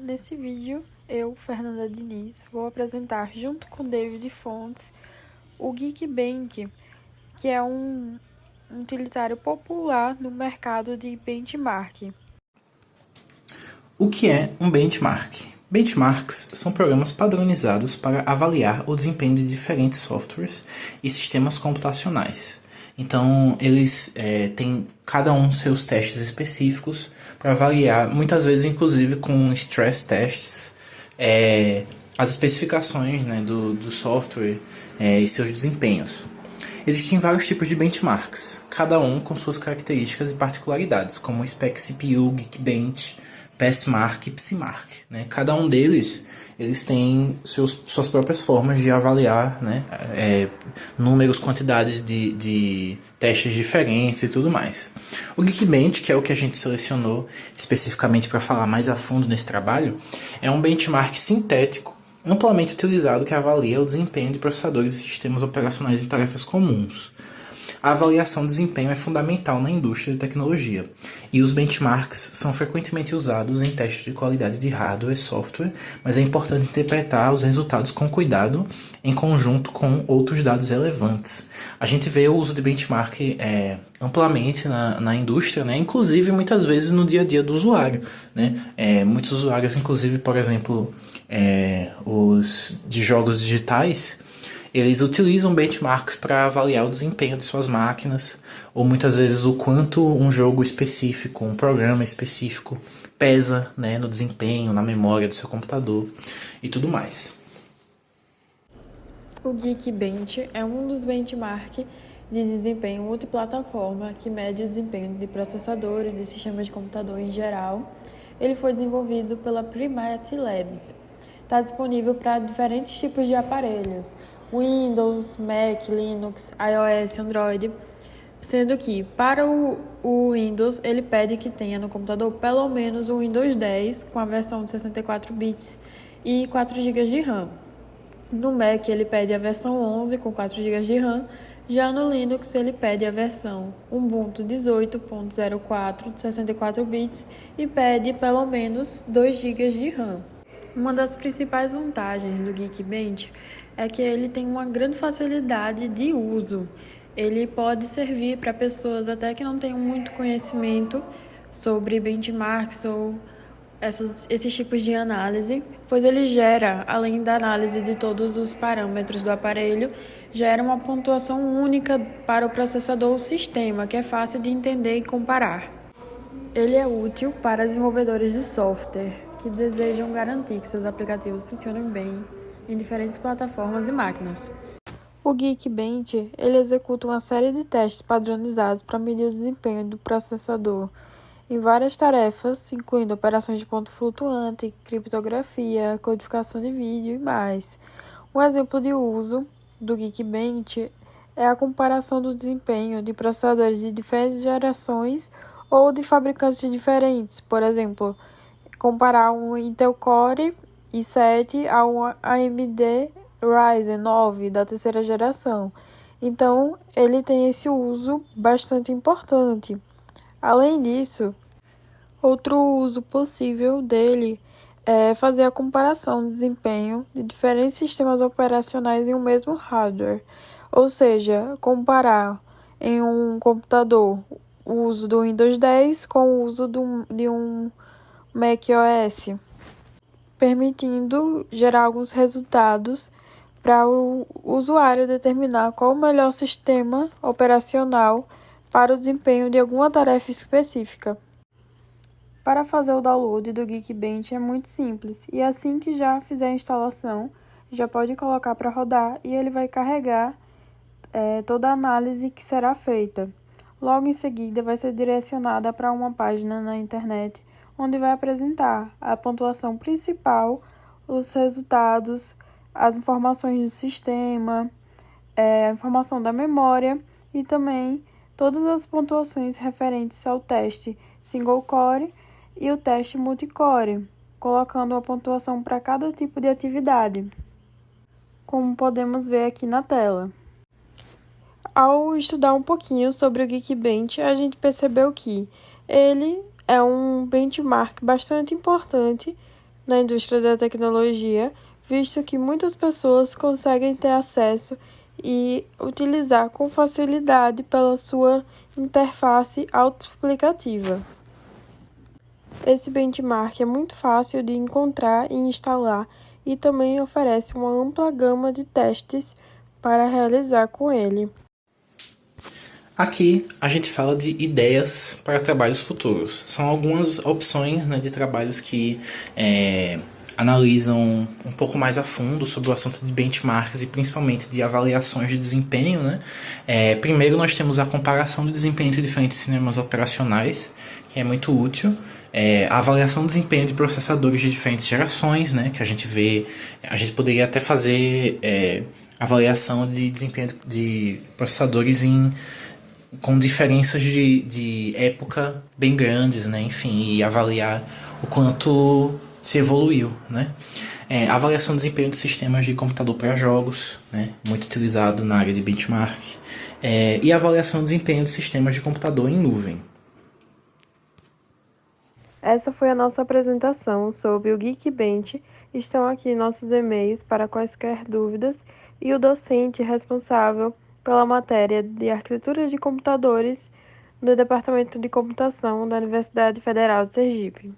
nesse vídeo eu, Fernanda Diniz, vou apresentar junto com David Fontes o Geekbench, que é um utilitário popular no mercado de benchmark. O que é um benchmark? Benchmarks são programas padronizados para avaliar o desempenho de diferentes softwares e sistemas computacionais. Então, eles têm cada um seus testes específicos para avaliar, muitas vezes inclusive com stress tests, as especificações, né, do software e seus desempenhos. Existem vários tipos de benchmarks, cada um com suas características e particularidades, como o Spec CPU, Geekbench, PSMark e PSIMark. Né? Cada um deles eles têm suas próprias formas de avaliar, né? Números, quantidades de testes diferentes e tudo mais. O Geekbench, que é o que a gente selecionou especificamente para falar mais a fundo nesse trabalho, é um benchmark sintético amplamente utilizado que avalia o desempenho de processadores e sistemas operacionais em tarefas comuns. A avaliação de desempenho é fundamental na indústria de tecnologia, e os benchmarks são frequentemente usados em testes de qualidade de hardware e software, mas é importante interpretar os resultados com cuidado em conjunto com outros dados relevantes. A gente vê o uso de benchmark amplamente na indústria, né? Inclusive muitas vezes no dia a dia do usuário. Né? Muitos usuários, inclusive, por exemplo, os de jogos digitais, eles utilizam benchmarks para avaliar o desempenho de suas máquinas, ou muitas vezes o quanto um jogo específico, um programa específico, pesa, né, no desempenho, na memória do seu computador e tudo mais. O Geekbench é um dos benchmarks de desempenho multiplataforma que mede o desempenho de processadores e sistemas de computador em geral. Ele foi desenvolvido pela Primate Labs. Está disponível para diferentes tipos de aparelhos, Windows, Mac, Linux, iOS, Android, sendo que para o Windows ele pede que tenha no computador pelo menos o Windows 10 com a versão de 64 bits e 4 GB de RAM. No Mac ele pede a versão 11 com 4 GB de RAM, já no Linux ele pede a versão Ubuntu 18.04 de 64 bits e pede pelo menos 2 GB de RAM. Uma das principais vantagens do Geekbench é que ele tem uma grande facilidade de uso. Ele pode servir para pessoas até que não tenham muito conhecimento sobre benchmarks ou esses tipos de análise, pois ele gera, além da análise de todos os parâmetros do aparelho, gera uma pontuação única para o processador ou sistema, que é fácil de entender e comparar. Ele é útil para desenvolvedores de software que desejam garantir que seus aplicativos funcionem bem em diferentes plataformas e máquinas. O Geekbench ele executa uma série de testes padronizados para medir o desempenho do processador em várias tarefas, incluindo operações de ponto flutuante, criptografia, codificação de vídeo e mais. Um exemplo de uso do Geekbench é a comparação do desempenho de processadores de diferentes gerações ou de fabricantes diferentes. Por exemplo, comparar um Intel Core i7 a um AMD Ryzen 9 da terceira geração. Então, ele tem esse uso bastante importante. Além disso, outro uso possível dele é fazer a comparação de desempenho de diferentes sistemas operacionais em um mesmo hardware. Ou seja, comparar em um computador o uso do Windows 10 com o uso de um macOS, permitindo gerar alguns resultados para o usuário determinar qual o melhor sistema operacional para o desempenho de alguma tarefa específica. Para fazer o download do Geekbench é muito simples, e assim que já fizer a instalação, já pode colocar para rodar e ele vai carregar toda a análise que será feita. Logo em seguida vai ser direcionada para uma página na internet, onde vai apresentar a pontuação principal, os resultados, as informações do sistema, a informação da memória e também todas as pontuações referentes ao teste single core e o teste multicore, colocando a pontuação para cada tipo de atividade, como podemos ver aqui na tela. Ao estudar um pouquinho sobre o Geekbench, a gente percebeu que ele é um benchmark bastante importante na indústria da tecnologia, visto que muitas pessoas conseguem ter acesso e utilizar com facilidade pela sua interface autoexplicativa. Esse benchmark é muito fácil de encontrar e instalar e também oferece uma ampla gama de testes para realizar com ele. Aqui a gente fala de ideias para trabalhos futuros. São algumas opções, né, de trabalhos que analisam um pouco mais a fundo sobre o assunto de benchmarks e principalmente de avaliações de desempenho, né? Primeiro nós temos a comparação do desempenho de diferentes sistemas operacionais, que é muito útil. A avaliação do desempenho de processadores de diferentes gerações, né? Que a gente vê, a gente poderia até fazer avaliação de desempenho de processadores com diferenças de época bem grandes, né? Enfim, e avaliar o quanto se evoluiu, né? Avaliação de desempenho de sistemas de computador para jogos, né? Muito utilizado na área de benchmark. E avaliação de desempenho de sistemas de computador em nuvem. Essa foi a nossa apresentação sobre o Geekbench. Estão aqui nossos e-mails para quaisquer dúvidas e o docente responsável pela matéria de Arquitetura de Computadores do Departamento de Computação da Universidade Federal de Sergipe.